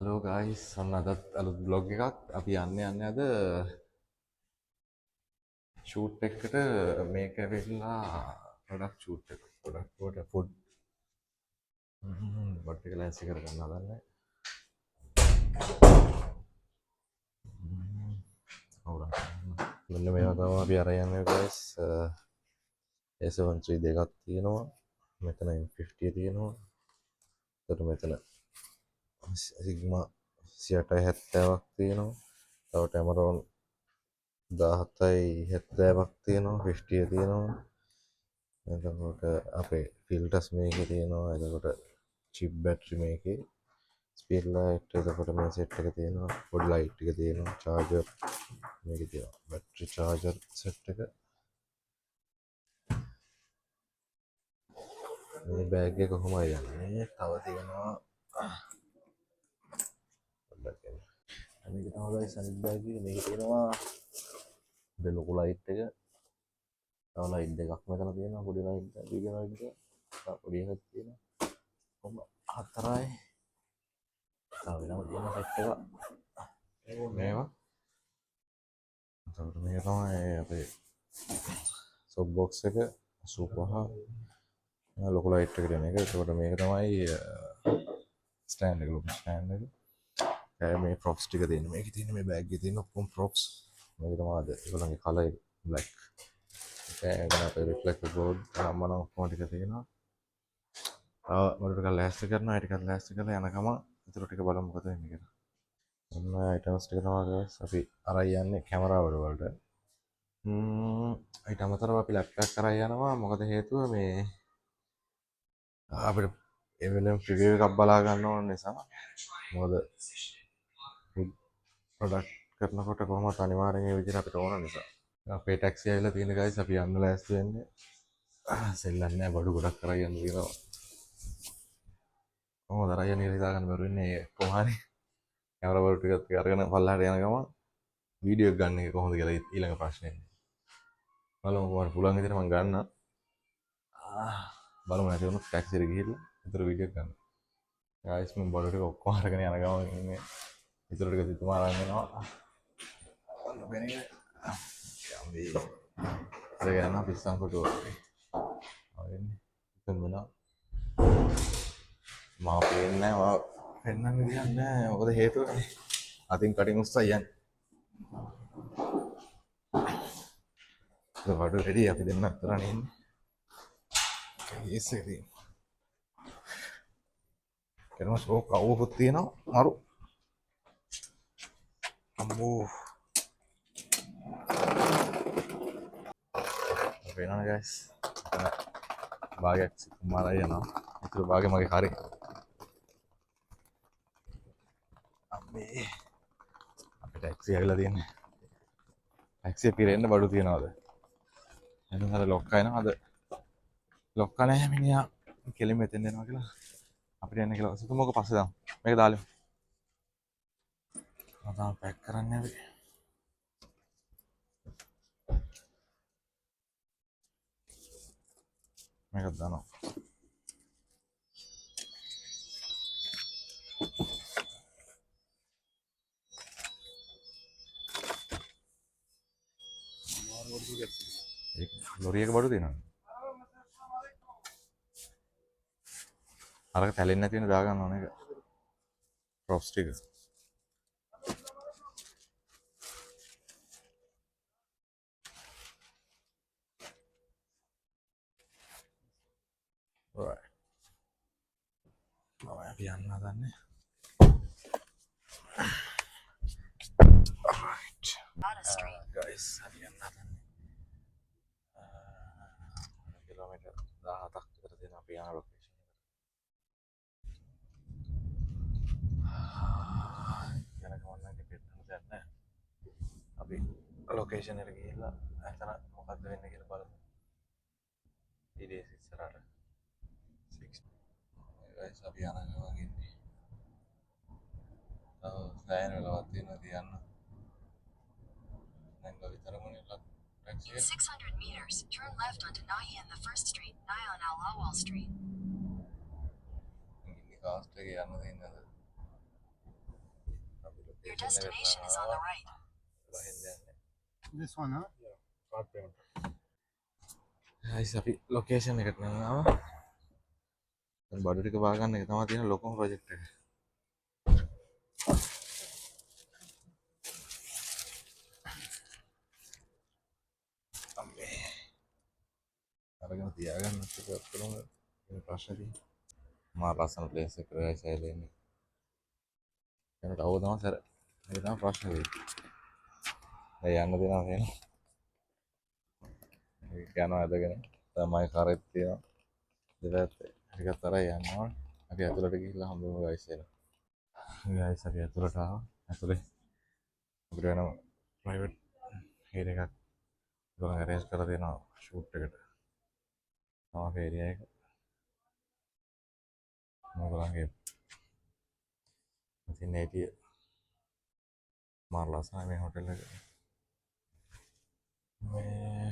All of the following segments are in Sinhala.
හලෝ ගයිස් ඔන්න අදත් අලුත් බ්ලොග් එකක් අපි යන්නේ අද ෂූට් එකකට මේක ඇවිල්ලා ප්‍රොඩක්ට් ෂූට් එක ප්‍රොඩක්ට් වලට ෆුඩ් බට් එක ලෑස්ති කරගන්න හදන්නේ අවුරන් මෙන්න මේවා තමයි අපි අරන් යන්නේ ගයිස් A7III දෙකක් තියෙනවා මෙතන M50 තියෙනවා එතකොට මෙතන සිග්මා 6870ක් තියෙනවා තව ටැමරෝන් 1770ක් තියෙනවා 50 තියෙනවා එතකොට අපේ ෆිල්ටර්ස් මේකේ තියෙනවා එතකොට චිප් බැටරි මේකේ ස්පීඩ් ලයිට් එතකොට මේ සෙට් එක තියෙනවා පොඩි ලයිට් ටික තියෙනවා චාර්ජර් මේකේ තියෙනවා බැටරි චාර්ජර් සෙට් එක මේ බෑග් එක කොහොමයි යන්නේ තව තියෙනවා පොඩ්ඩක් එන්න මේක තමයි සනික් බෑග් එක මේකේ තියෙනවා ලොකු ලයිට් එක තව ලයිට් දෙකක් මෙතන තියෙනවා පොඩි ලයිට් එක බිග් ලයිට් එක පොඩි එකක් තියෙනවා කොහොම හතරයි තව වෙනම තියෙන සෙට් එක මේවා එතකොට මේක තමයි අපේ සොප් බොක්ස් එක සුපහ ලොකු ලයිට් එක දෙන එක එතකොට මේක තමයි ස්ටෑන්ඩ් එක ලොකු ස්ටෑන්ඩ් එක මේ ප්‍රොප්ස් ටික තියෙන මේකේ තියෙන මේ බෑග් එකේ තියෙන ඔක්කොම ප්‍රොප්ස් මේක තමයි අද ඒගොල්ලන්ගේ කලර් එක බ්ලැක් ඒකන අපේ රිෆ්ලෙක්ටර් බෝඩ් අම්මනම් ඔක්කොම ටික තියෙනවා මට ටිකක් ලෑස්ති කරනවා ඒ ටිකක් ලෑස්ති කරලා යනකම ඊටු ටික බලමු මොකද වෙන්නේ කියලා ඔන්න අයිටම්ස් ටික තමයි ගයිස් අපි අරන් යන්නේ කැමරා වලට ඊට අමතරව අපි ලැප්ටොප් කරන් යනවා මොකද හේතුව මේ අපිට ඒ වෙලෙම රිවිව් එකක් බලා ගන්න ඕන නිසා මොකද ප්‍රොඩක්ට් කරනකොට කොහොමද අනිවාර්යෙන් ඒ විදිහට අපිට ඕන නිසා අපේ ටැක්සි ඇවිල්ලා තියෙන ගයිස් අපි යන්න ලෑස්ති වෙන්නේ සෙල්ලම් නැහැ බඩු ගොඩක් කරන් යන්න තියෙනවා කොහොමද අරන් යන්නේ කියලා හිතා ගන්න බැරුව ඉන්නේ කොහොම හරි කැමරා වල ටිකක් අරගෙන පල්ලහට යන ගමන් වීඩියෝ එක ගන්න එක කොහොමද කියලා ඊළඟ ප්‍රශ්නේ බලමු කොහොමද පුළුවන් විදිහට මම ගන්න බලමු නැති වුණොත් ටැක්සි එකට ගිහිල්ලා ඊතර වීඩියෝ එක ගන්න ගයිස් මම බඩු ටික ඔක්කොම අරගෙන යන ගමන් ඉන්නේ ඊතර ටික සිතුමා අරන් එනවා ඔන්න බෙනේ යම්බි ඒක යනවා පිස්සන් කොටුව වගේ ආවෙන්නේ ඉතින් මොනවා මම පේන්නේ නැහැ මම පෙන්නන්න විදියක් නැහැ මොකද හේතුව අතින් කටින් උස්සයි යන්නේ බඩු රෙඩි අපි දෙන්න අතරනේ ඉන්නේ ඒස් එක තියෙනවා කරනවා ෂෝක් අවුකුත් තියෙනවා මරු අම්බෝ වෙනවා ගයිස් භාගයක් මාරයි යනවා ඒතර භාගෙ මගේ හරි අම්මේ අපිට ටැක්සි ඇවිල්ලා තියෙන්නේ ටැක්සි පිරෙන්න බඩු තියනවාද එහෙනම් අර ලොක්කා එනවා අද ලොක්කා නැහැ මිනිහා කෙලින්ම එතෙන් එනවා කියලා අපිට යන්න කියලා සුතුමෝක පස්සේ දාමු මේක දාලු මම තාම පැක් කරන්නේ අපි මේක දානවා ලොරියක බඩු තියෙනවා අරක තැලෙන්නේ නැති වෙන දාගන්න ඕන එක ප්‍රොප්ස් ටික right මම අපි යන්න හදන්නේ right guys අපි යන්න හදන්නේ කිලෝමීටර් 17ක් විතර තියෙන අපි යන ලොකේෂන් එක යන ගමන් නම් ටිකට් දෙන්න නැහැ අපි ලොකේෂන් එකට ගිහිල්ලා එතන මොකද්ද වෙන්නේ කියලා බලමු ඉඩේස් ඉස්සරහට 6 guys අපි යන ගමන් ඉන්නේ සෑහෙන වෙලාවක් තියෙනවා තියන්න දැන් ගොවි තරමුනේ In 600 meters, turn left onto Nyan the First Street, Nyan Al Awal Street. ඉන්නේ කාස්ට් එකේ යන්න දෙන්නද Your destination is on the right. This one, huh? Yeah. Card payment. හයි අපි ලොකේෂන් එකට නවාව බඩු ටික බාගන්න එක තමා තියෙන ලොකුම ප්‍රොජෙක්ට් එක. අම්මේ අරගෙන තියාගන්න ටික ඔක්කොම ප්‍රශ්න තියෙනවා. මා ලස්සන ප්ලේස් එක ගයිස් ඇවිල්ලා ඉන්නේ. එනට අවුව තමයි සර. ඒක තමයි ප්‍රශ්නේ වෙන්නේ. දැන් යන්න දෙනවා නේද? ඒක යනවා ඇදගෙන. තමයි කරේ තියෙනවා. දෙපැත්තේ. ටිකක් තරයි යනවා. අපි ඇතුළට ගිහිල්ලා හම්බෙමු ගයිස් එනවා. ගයිස් අපි ඇතුළට ආවා. ඇතුලේ අපිට වෙන ප්‍රයිවට් ඒරියා එකක් ගොඩක් අරේන්ජ් කරලා දෙනවා ෂූට් එකට. තමයි ඒරියා එක. මොකලගේ ඉතින් ඒටි මාර ලස්සනයි මේ හොටෙල් එක. මේ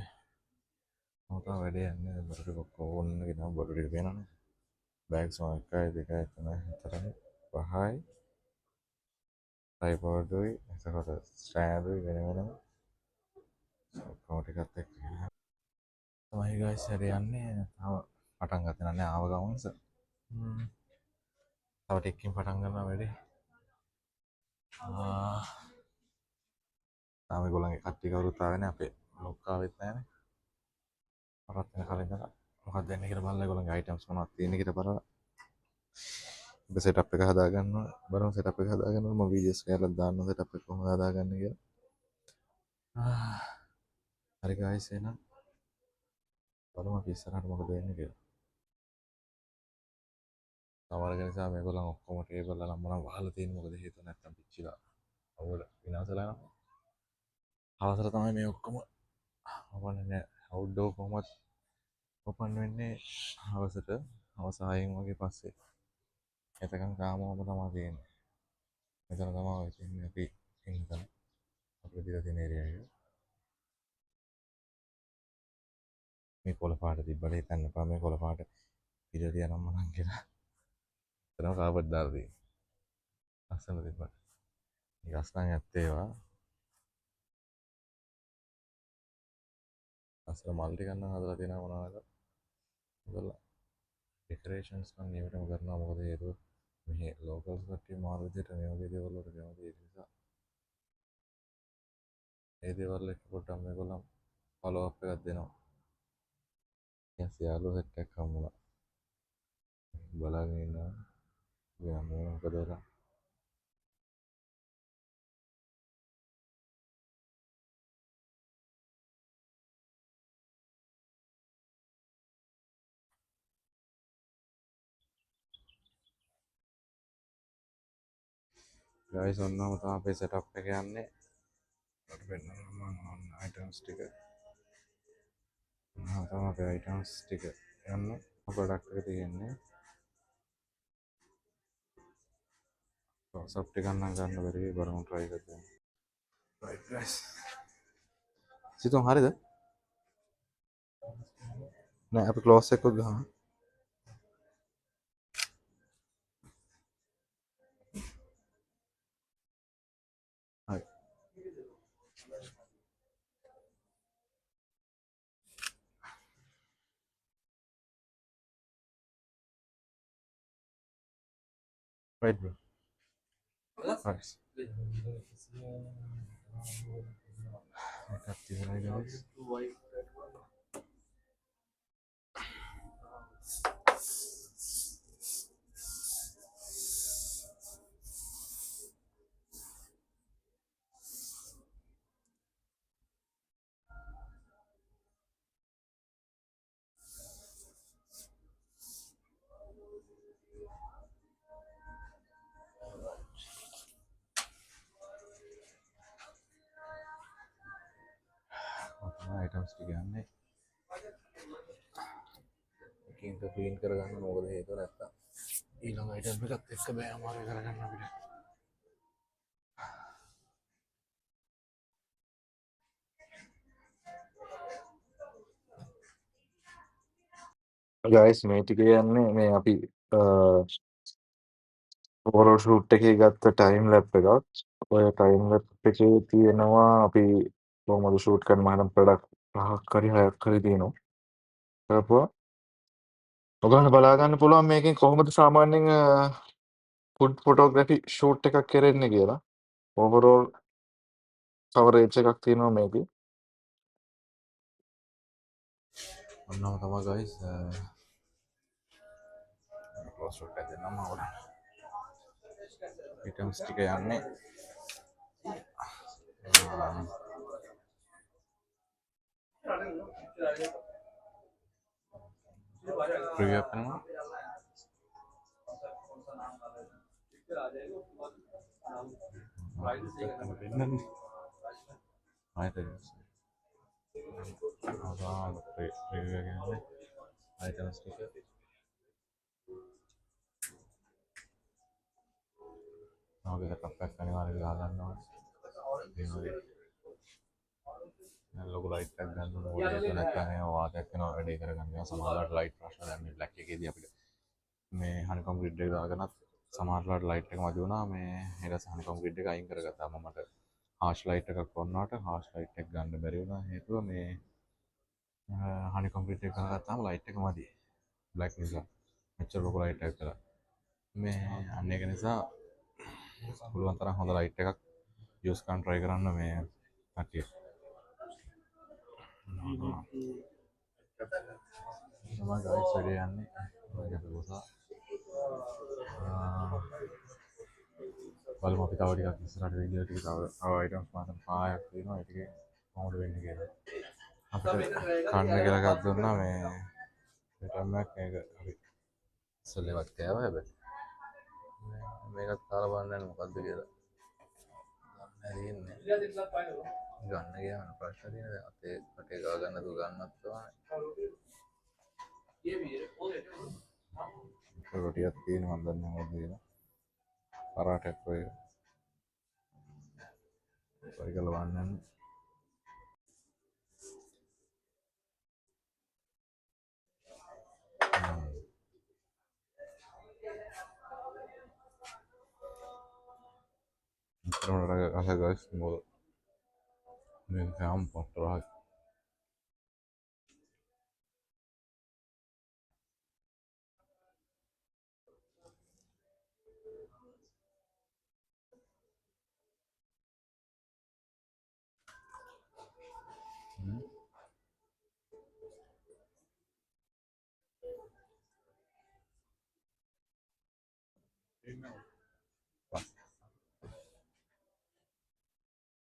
මොකද වැඩේ යන්නේ බඩු ටික ඔක්කොම ඕන්න ගෙනා බඩු ටික පේනවනේ. බෑග්ස් 1 2 3 4 5යි ට්‍රයිපෝඩ්ුයි එතකොට ස්ටෑන්ඩ්ුයි වෙන වෙනම ඔක්කොම ටිකත් එක්ක තමයි ගයිස් හැර යන්නේ. තාම පටන් ගත්තේ නැහැ ආව ගමන් තව ටිකකින් පටන් ගන්නවා වැඩේ. තාම ඒගොල්ලන්ගේ කට්ටිය කවුරුත් ආවේ නැහැ. අපේ ලොක් ආවෙත් නැහැනේ. අපත් වෙන කලින් ඉඳලා මොකක්ද දෙන්නේ කියලා බලලා ඒගොල්ලන්ගේ අයිටම්ස් මොනවද තියෙන්නේ කියලා බලලා ඉතින් සෙටප් එක හදාගන්න ඕන. බලමු සෙටප් එක හදාගන්න ඕන. මම වීඩියෝස් කරලා දාන්න සෙටප් එක කොහොමද හදාගන්නේ කියලා. හරි ගයිස් එහෙනම් බලමු අපි ඉස්සරහට මොකද වෙන්නේ කියලා. සමහරක නිසා මේගොල්ලන් ඔක්කොම ටේබල් වල නම් වහලා තියෙන්නේ මොකද හේතුව නැත්තම් පිච්චිලා අවුල විනාශලා යනවා. අවසර තමයි මේ ඔක්කොම ඕපන් වෙන්නේ. අවුට්ඩෝර් කොහොමද ඕපන් වෙන්නේ හවසට හවස 6න් වගේ පස්සේ. එතකන් කාමවම තමයි තියෙන්නේ. මෙතන තමයි ඉතින් අපි ඉන්න අපිට දීලා තියෙන ඒරියා එක. මේ කොළ පාට තිබ්බට හිතන්න එපා මේ කොළ පාට පිළිරිය නම් මනම් කියලා. එතනම කාපට් දාලා තියෙන්නේ. ලස්සන තිබ්බට. මේ රස්නන් ඇත්තේ ඒවා. අසල මල් ටිකක් නම් හදලා තියෙනවා මොනවාද? හදලා ඩෙකරේෂන්ස් නම් නියමටම කරනවා මොකද හේතුව මේ ලෝකල්ස් කට්ටිය මාර විදිහට මේ වගේ දේවල් වලට කැමති ඒ නිසා ඒ දේවල් එක්ක පොඩ්ඩක් මේගොල්ලන් ෆලෝ අප් එකක් දෙනවා. යස් යාළුවෝ සෙට් එකක් හම්බුණා. බලාගෙන ඉන්නවා. ගියා මොකද වෙලා ගයිස් ඔන්නම තමයි අපේ සෙටප් එක යන්නේ. අපිට වෙනවා මම අයිටම්ස් ටික තමයි අපේ අයිටම්ස් ටික යන්නේ. ප්‍රොඩක්ට් එක තියෙන්නේ. සබ් ටිකක් නම් ගන්න බැරි වෙයි බලමු try එකක් දෙන්න. right guys. සිතුම් හරිද? නෑ අපි ක්ලෝස් එකක් ගහමු. හරි. right bro. Nice. එකක් තියලා guys. items ටික යන්නේ. එකකින් ක්ලීන් කරගන්න මොකද හේතුව නැත්තම් ඊළඟ item එකත් එක්ක බෑ අමාරු කරගන්න අපිට. guys මේ ටික යන්නේ මේ අපි ඕවරෝල් ෂූට් එකේ ගත්ත ටයිම් ලැප් එකක්. ඔය ටයිම් ලැප් එකේ තියෙනවා අපි කොහොමද ෂූට් කරන්න මම හිතන්නේ ප්‍රොඩක්ට් 5ක් හරි 6ක් හරි තියෙනවා. කරපුවා. ඔයගොල්ලන්ට බලා ගන්න පුළුවන් මේකෙන් කොහොමද සාමාන්‍යයෙන් ෆුඩ් ෆොටෝග්‍රැෆි ෂූට් එකක් කරන්නේ කියලා. ඕවරෝල් කවරේජ් එකක් තියෙනවා මේකේ. ඔන්නම තමයි ගයිස් ක්ලෝස් ෂොට් එකක් දෙන්නම් මම. ഐറ്റംස් ටික යන්නේ ප්‍රිවියු එක කරනවා. ප්‍රිවියු එක කියන්නේ ഐറ്റම්ස් ටික ඔගේ සෙටප් එකක් අනිවාර්යයෙන් ගහ ගන්න ඕනේ. ලොකු ලයිට් එකක් ගන්න ඕනේ. ඒක නැත්නම් එහෙම වාතයක් වෙනවා වැඩේ කරගන්න. සමහරවිට ලයිට් ප්‍රශ්න දැන් මේ බ්ලැක් එකේදී අපිට මේ හනිකොම් ග්‍රිඩ් එක දාගෙනත් සමහරවිට ලයිට් එක මදි වුණා. මේ ඊට පස්සේ හනිකොම් ග්‍රිඩ් එක අයින් කරගත්තා. මට හාෂ් ලයිට් එකක් වුණාට හාෂ් ලයිට් එක ගන්න බැරි වුණා. හේතුව මේ හනිකොම් ග්‍රිඩ් එක ගහගත්තාම ලයිට් එක මදි. බ්ලැක් නිසා. මෙච්චර ලොකු ලයිට් එකක් කරා. මේ අන්න ඒක නිසා පුළුවන් තරම් හොඳ ලයිට් එකක් යූස් කරන්න try කරන්න මේ කට්ටිය. තමයි ගයිස් වැඩේ යන්නේ. ඔයගොල්ලෝ දුවසා. බලමු අපි තව ටිකක් ඉස්සරහට වීඩියෝ ටික තව අයිටම්ස් මාතම් 5ක් තියෙනවා. ඒ ටිකේ කොහොමද වෙන්නේ කියලා. අපිට කන්න කියලා එකක් දුන්නා මේ විටමින් එකක් මේක අපි ඉස්සෙල්ලවත් කෑවා හැබැයි. මේකත් කාලා බලන්න යන්න මොකද්ද කියලා. ගන්න ගියාම ප්‍රශ්න තියෙනවා. අතේ කටේ ගා ගන්න තු ගන්නත් ඕනේ. රොටියක් තියෙනවා මම දන්නේ මොකද කියලා. පරාටයක් ඔය කරලා බලන්න. Però raga guys, mi fa un po' troppo.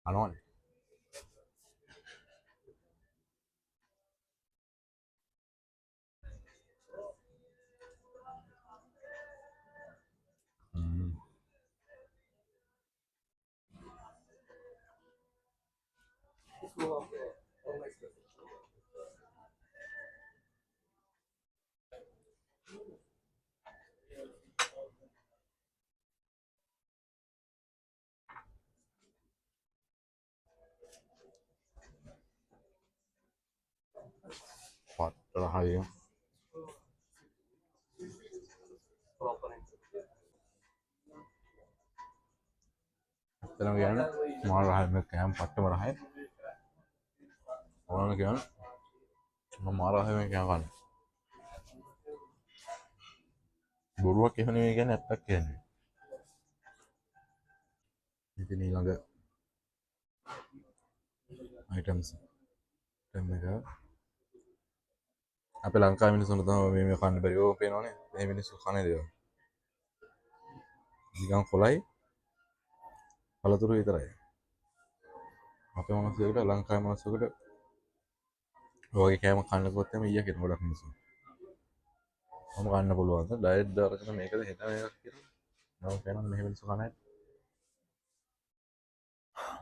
Allora. Fatto la io. Terang yan, marah में क्या हम पट्टे मरा है और क्या हम मारा है में क्या kan බොරුවක් එහෙම නෙවෙයි කියන්නේ ඇත්තක් කියන්නේ. ඉතින් ඊළඟ items දැන් එක අපේ ලංකාවේ මිනිස්සුන්ට තමයි මේ කන්න බැරි ඕක පේනවනේ. මේ මිනිස්සු කන්නේ දේවල්. නිකන් කොලයි පළතුරු විතරයි. අපේ මිනිස්සුන්ට ලංකාවේ මිනිස්සුන්ට ඔයගේ කෑම කන්න ගියොත් එමේ ඊය කියන ගොඩක් මිනිස්සු. මම ගන්න පුළුවන්. ඩයට් දාගෙන මේකද හෙට මේකක් කියලා. මම කියනවා මෙහෙම මිනිස්සු කන්නේ.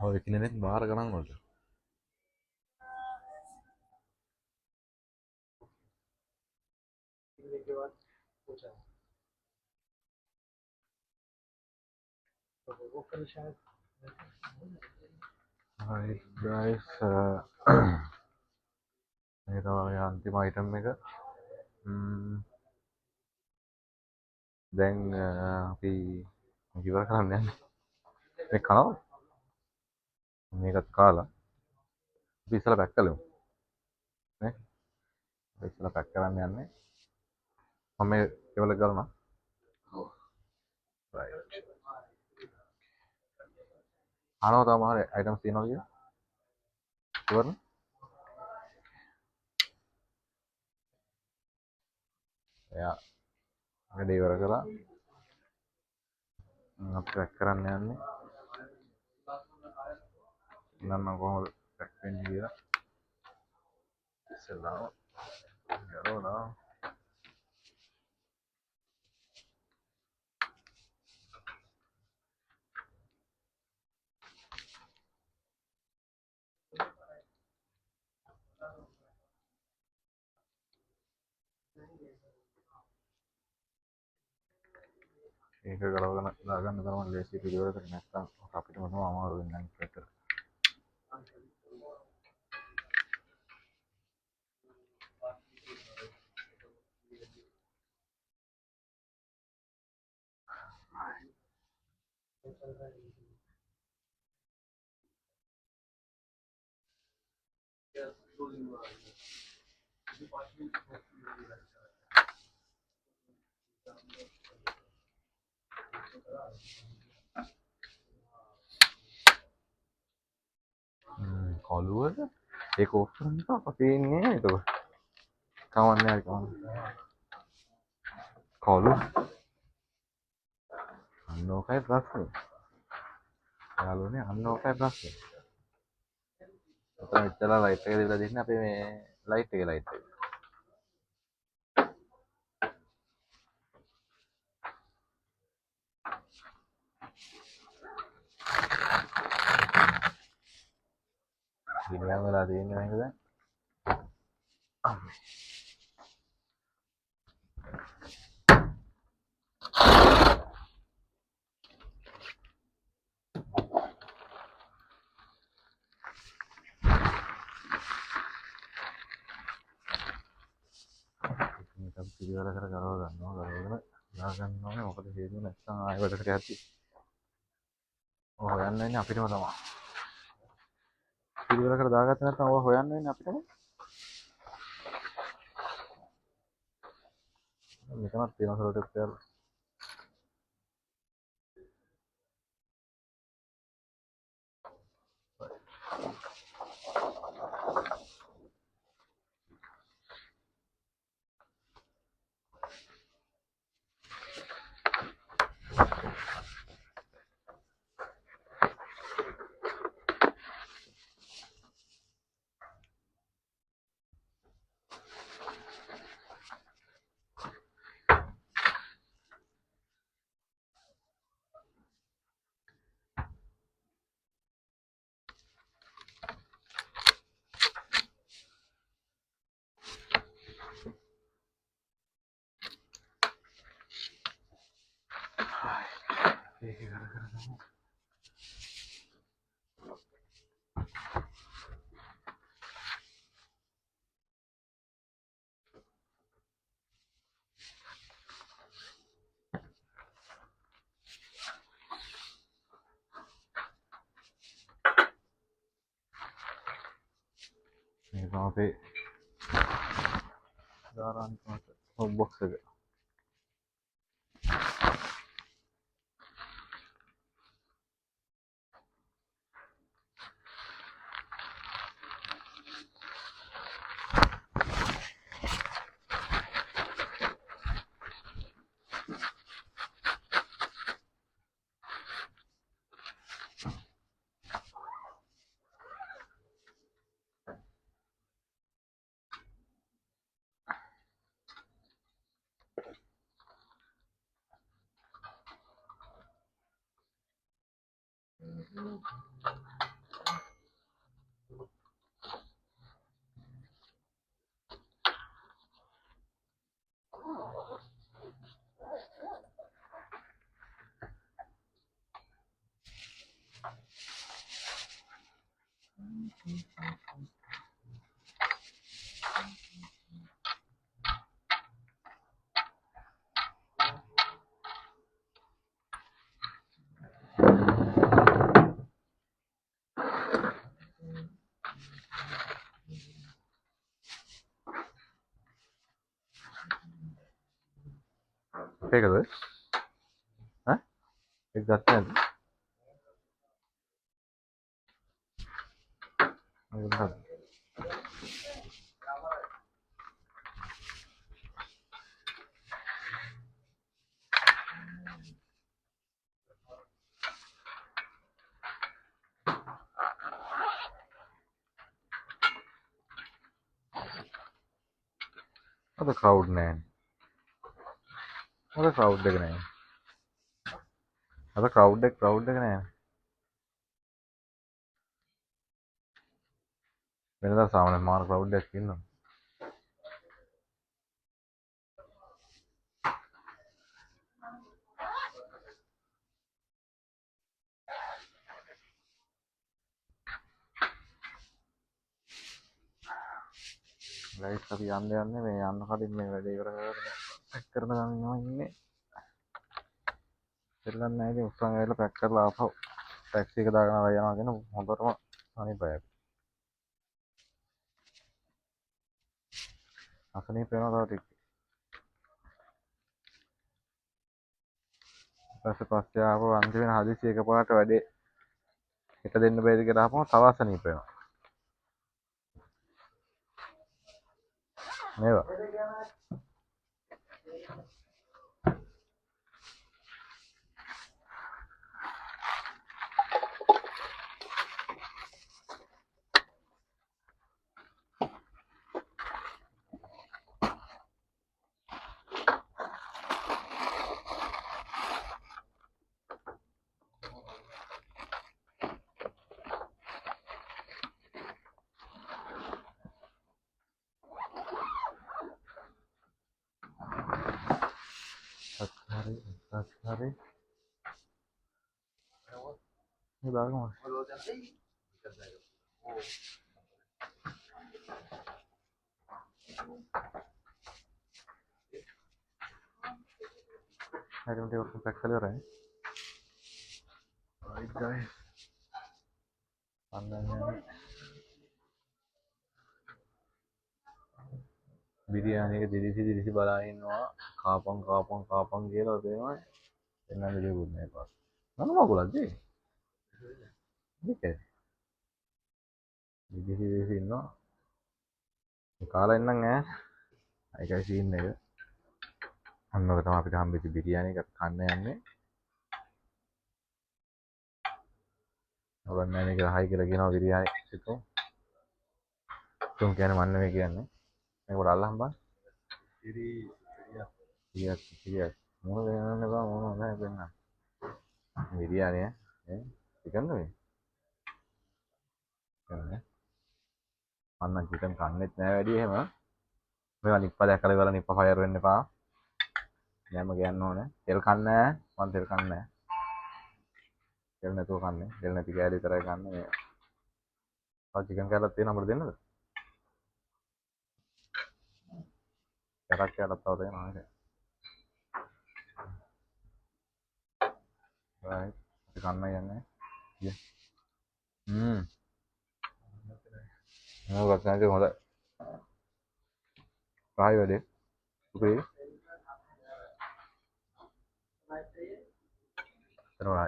ඔය කිනෙත් බාර ගණන් වලට. Alright guys, ini තමයි අන්තිම item එක. දැන් අපි ඉවර කරන්න යන්නේ. මේ කනවා. මේකත් කාලා. අපි ඉස්සලා පැක් කළමු. නේ? අපි ඉස්සලා පැක් කරන්න යන්නේ. මම මේ කේවල ගලනවා. ඔව්. රයිට්. අනෝ තම හරි අයිටම්ස් තියෙනවා කියලා. ඉවරනේ. එයා වැඩ ඉවර කළා. අපි පැක් කරන්න යන්නේ. නම් කොහොමද පැක් වෙන්නේ කියලා. ඉස්සෙල්ලාම ගලවනවා. ඒක ගලවගෙන දාගන්න තරම ලේසි පිළිවෙලකට නැත්නම් අපිට මොනවම අමාරු වෙන්නේ නැහැ ඒකට. කලුවද ඒක ඕෆ් කරන්න එපා පේන්නේ නෑ ඒක. කවන්නේ හරි කවන්නේ. කලු අන්න ඕකයි ප්‍රශ්නේ. යාළුවනේ අන්න ඕකයි ප්‍රශ්නේ. ඔතන ඉතලා ලයිට් එක දීලා දෙන්න අපේ මේ ලයිට් එක. පිළියම් වෙලා තියෙන්නේ මේක දැන්. මේක පිළිවෙල කර ගලව ගන්නවා. ගලවගෙන දාගන්න ඕනේ. මොකද හේතුව නැත්නම් ආයෙ වැඩකට යති. ඔය හොයන්න වෙන්නේ අපිටම තමයි. පිළිවෙල කර දාගත්තේ නැත්නම් ඔය හොයන්න වෙන්නේ අපිටම. මෙතනත් තියෙන සලට් එක කියලා. ඒක කර ගමු. මේක අපේ දාරාන්තමට හොබ් බොක්ස් එක. ඒකද? ඈ? ඒක ගත්තේ නැද්ද? ඒක ගත්තා. අද ක්‍රවුඩ් නැහැ. අද ක්‍රවුඩ් එක නැහැ. අද ක්‍රවුඩ් එක නැහැ. වෙනදා සාමාන්‍යයෙන් මාර ක්‍රවුඩ් එකක් ඉන්නවා. ගයිස් අපි යන්නේ මේ යන්න කලින් මේ වැඩේ ඉවර කරගෙන පැක් කරන ගමන් ඉන්නේ. දෙල්ලන්නේ නැහැ ඉතින් උස්සන් ඇවිල්ලා පැක් කරලා ආපහු ටැක්සි එක දාගෙන ආවා යනවා කියන හොඳටම අනිපයයි. අසනීප වෙනවා තව ටික. පස්සේ ආපහු අන්තිමට හදිසි එකපාරට වැඩේ එක දෙන්න බැරිද කියලා ආපහු තව අසනීප වෙනවා. මේවා හරි මේ දාගමු. හරි මට ඔක්කොම පැක් කරලා ඉවරයි. right guys. අන්නන්නේ බිරියානි එක දිලිසි බලා ඉන්නවා. කාපන් කියලා තේමයි. එන්නද දෙකුත් නෑ පාස්. නම මගුලක්ද? මේක දිලිසි ඉන්නවා. කාලා ඉන්නම් ඈ. ඒකයි සීන් එක. අන්න ඔක තමයි අපිට හම්බෙච්ච බිරියානි එක කන්න යන්නේ. ඔබන්නේ මේක හයි කියලා කියනවා බිරියානි සිතෝ. තුන් කියන්නේ මන් නෙමෙයි කියන්නේ. මේක පොඩ අල්ලහම් බං. ඉරියක්. මොන වෙනවද බං මොන හොඳයි දෙන්න. බිරියානි ඈ. චිකන් නෙමෙයි. ඈ. අන්න චිකන් කන්නෙත් නෑ වැඩි එහෙම. මේවා නිප්පා දැක්කලා ඉවරලා නිප්පා ෆයර් වෙන්න එපා. යෑම ගන්න ඕනේ. තෙල් කන්නේ නෑ. මම තෙල් කන්නේ නෑ. තෙල් නැතුව කන්නේ. තෙල් නැති කෑලි විතරයි කන්නේ මේ. ආ චිකන් කෑල්ලක් තියෙනවා අපිට දෙන්නද? එකක් කෑල්ලක් තව තියෙනවා නේද? right. අපි කන්න යන්නේ. මොකක්ද නැති හොඳයි. කායි වැඩේ? උපේ. එනවා.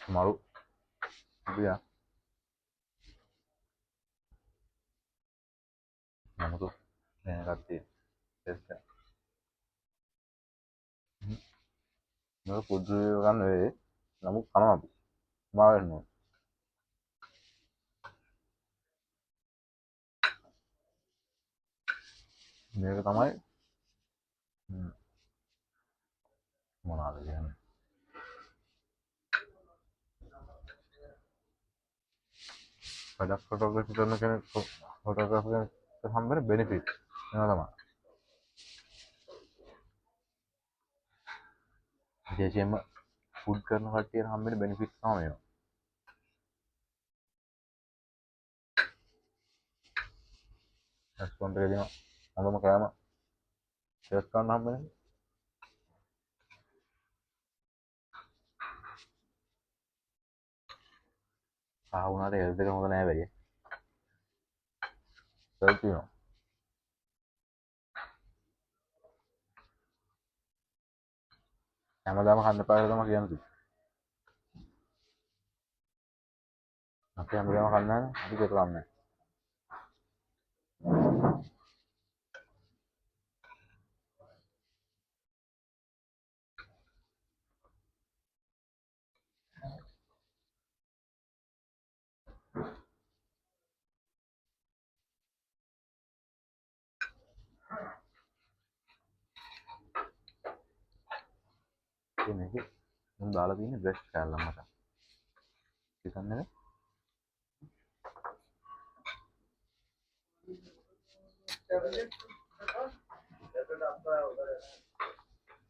malu dia namu tuh yang kati testa namu pudru kan namu kana apa mau no මේක තමයි මොනවාද කියන්නේ වැඩක් ෆොටෝග්‍රැෆි කරන කෙනෙක් ෆොටෝග්‍රැෆි කෙනෙක් හම්බෙන බෙනිෆිට් එනවා තමයි විශේෂයෙන්ම ෆුඩ් කරන කට්ටියට හම්බෙන බෙනිෆිට් තමයි මේවා රෙස්ටොරන්ට් එකේ දෙන හොඳම කෑම ටේස්ට් කරන්න හම්බෙන්නේ වුණාට හෙල්ත් එක හොඳ නෑ වෙයි. සර්ච් වෙනවා. හැමදාම කන්න පාරට තමයි කියන්නේ. අපි හැමදාම කන්නේ නැහැ. අපි ඒක කන්නේ නැහැ. මේක මම දාලා තියෙන්නේ බ්‍රෙෂ් කෑල්ලක් මට. හිතන්නේ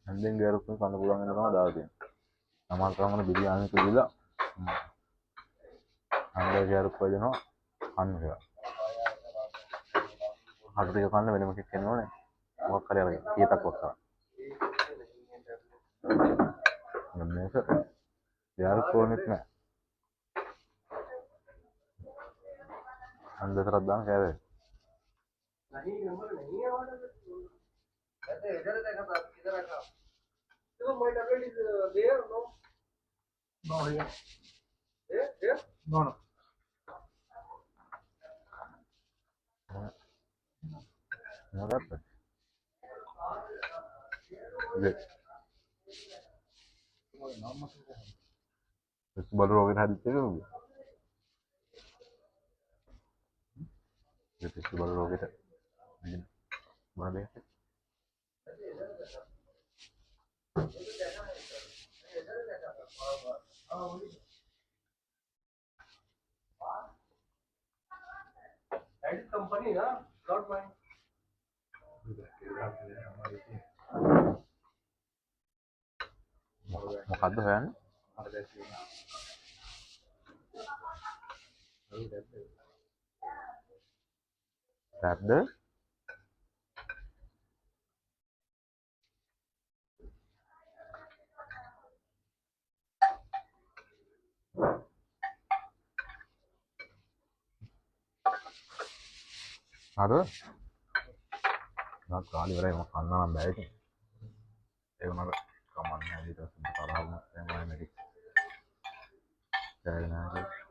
හන්දෙන් ගෑරුත් කන්න පුළුවන් වෙන තමයි දාලා තියෙන්නේ. අමාල් කරන බිරියානි කියලා හන්දෙන් ගෑරුත් වදිනවා කන්න කියලා. හඩු ටික කන්න වෙනම එකක් එනවනේ. මොකක් හරි අරගෙන කීයටක් වක් කරා. මේක ගෑරුත් ඕනෙත් නැහැ. හන්දතරක් දාන්න කෑවේ. नहीं नंबर नहीं है हमारे ऐसे इधर देखा था किधर रखा तो my tablet is there no no here there no no no that good इस बार रोगे था दिखते हो ये इस बार रोगे था बना दे that is company na not mine මොකද්ද හොයන්නේ? රැප්ද? හරි. නත් කාලි වරේ මම කන්න නම් බෑ ඉතින්. ඒ වුණාට කමන්නේ ඊට පස්සේ තරහම තමයි මේක. දැනගන්න.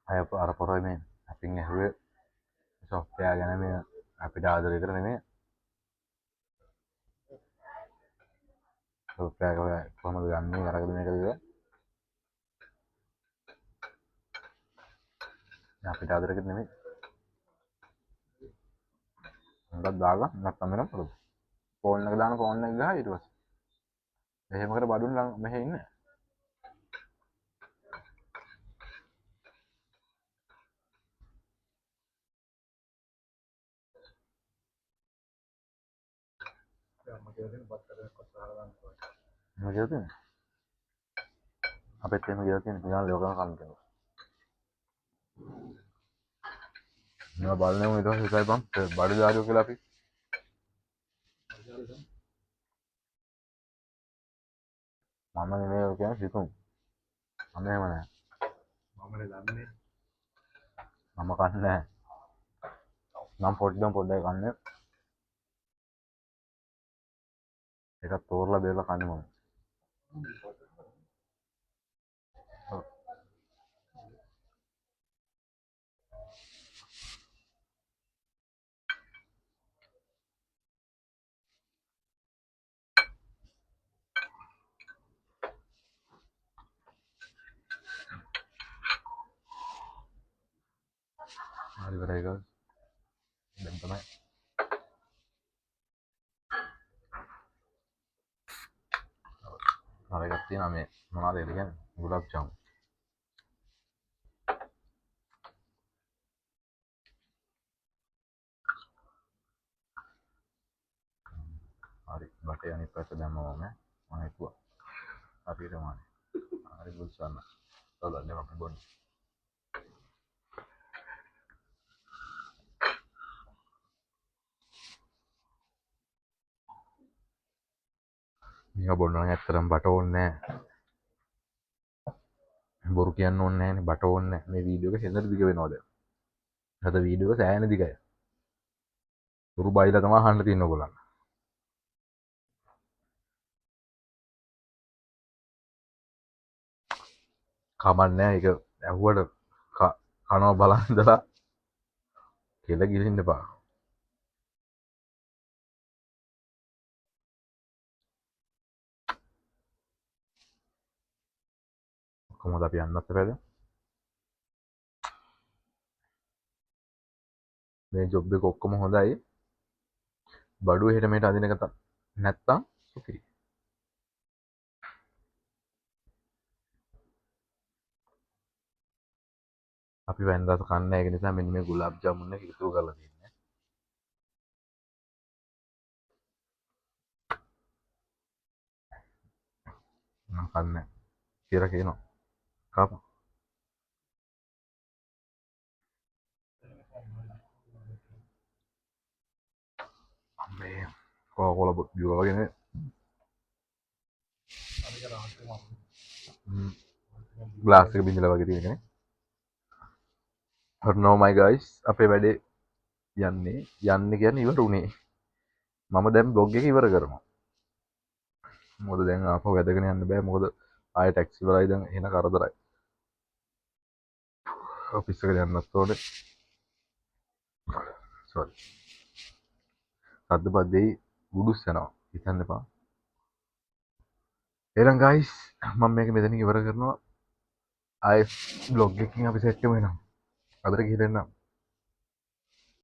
අර පොරොයි මේ අපින් ඇහුවේ software ගැන මේ අපිට ආදරය කරන නෙමෙයි software එක කොහොමද ගන්නේ අරගෙන මේක දිලා අපිට ආදරය කරන නෙමෙයි හංගක් දාලා නැත්නම් වෙනම කරමු ෆෝන් එක දාන ෆෝන් එක ගහ ඊට පස්සේ එහෙම කර බඩුන් ළඟ මෙහෙ ඉන්න මගේ තියෙන අපිත් එහෙම ගියා තියෙන පියාල ලෝකම කන්න කියලා නෝ බලන්නේ ඊට පස්සේ ඉතයි බම් බඩු දාරියෝ කියලා අපි මම නෙමෙයි කියන්නේ සිතුම් මම එහෙම නෑ මමනේ දන්නේ මම කන්නේ නෑ නම් පොඩ්ඩක් කන්නේ එකක් තෝරලා බේරලා කන්නේ මම හරි ඉවරයි ගස් දැන් තමයි තව එකක් තියෙනවා මේ මොනවද ඒක කියන්නේ ගුලාබ් ජාමුන් හරි බටේ අනිත් පැත්ත දැම්මම මම හිතුවා හරියටම හරි බුල්සන්න තවද අපි බොන්න මේක බොන්න නම් ඇත්තටම බට ඕනේ නැහැ. බොරු කියන්න ඕනේ නැහැනේ. බට ඕනේ නැහැ. මේ වීඩියෝ එක හෙන්නට දිග වෙනවා දැන්. අද වීඩියෝ එක සෑහෙන දිගයි. උරු බයිලා තමයි අහන්න තියෙන්නේ ඔයගොල්ලන්. කමන්නේ ඒක ඇහුවට කනවා බලන් ඉඳලා කෙල ගිලින්න එපා. කොහොමද අපි යන්නත් බැද? මේ ජොබ් එක ඔක්කොම හොඳයි. බඩුව හෙට මෙහෙට අදින එක නැත්තම් සුපිරි. අපි වැන්දාස කන්න ඒක නිසා මෙන්න මේ ගුලාබ් ජාමුන් එක ඉතුරු කරලා තියෙන්නේ. මම කන්නේ කියලා කියනවා. කපා. මේ කොල බිව්වා වගේ නේ. ග්ලාස් එක බින්දලා වගේ තියෙන එකනේ. හරි නෝ මයි ගයිස් අපේ වැඩේ යන්නේ කියන්නේ ඉවර උනේ. මම දැන් බ්ලොග් එක ඉවර කරනවා. මොකද දැන් ආපහු වැදගෙන යන්න බෑ. මොකද ආයෙ ටැක්සි වලයි දැන් එන කරදරයි. ඔෆිස් එකට යන්නත් ඕනේ. සෝරි. සද්ද පද්දේ ගුඩුස් යනවා. හිතන්න එපා. එහෙනම් ගයිස් මම මේක මෙතනින් ඉවර කරනවා. ආයෙ බ්ලොග් එකකින් අපි සෙට් වෙමු එනවා. අදට ගිහින් එන්නම්.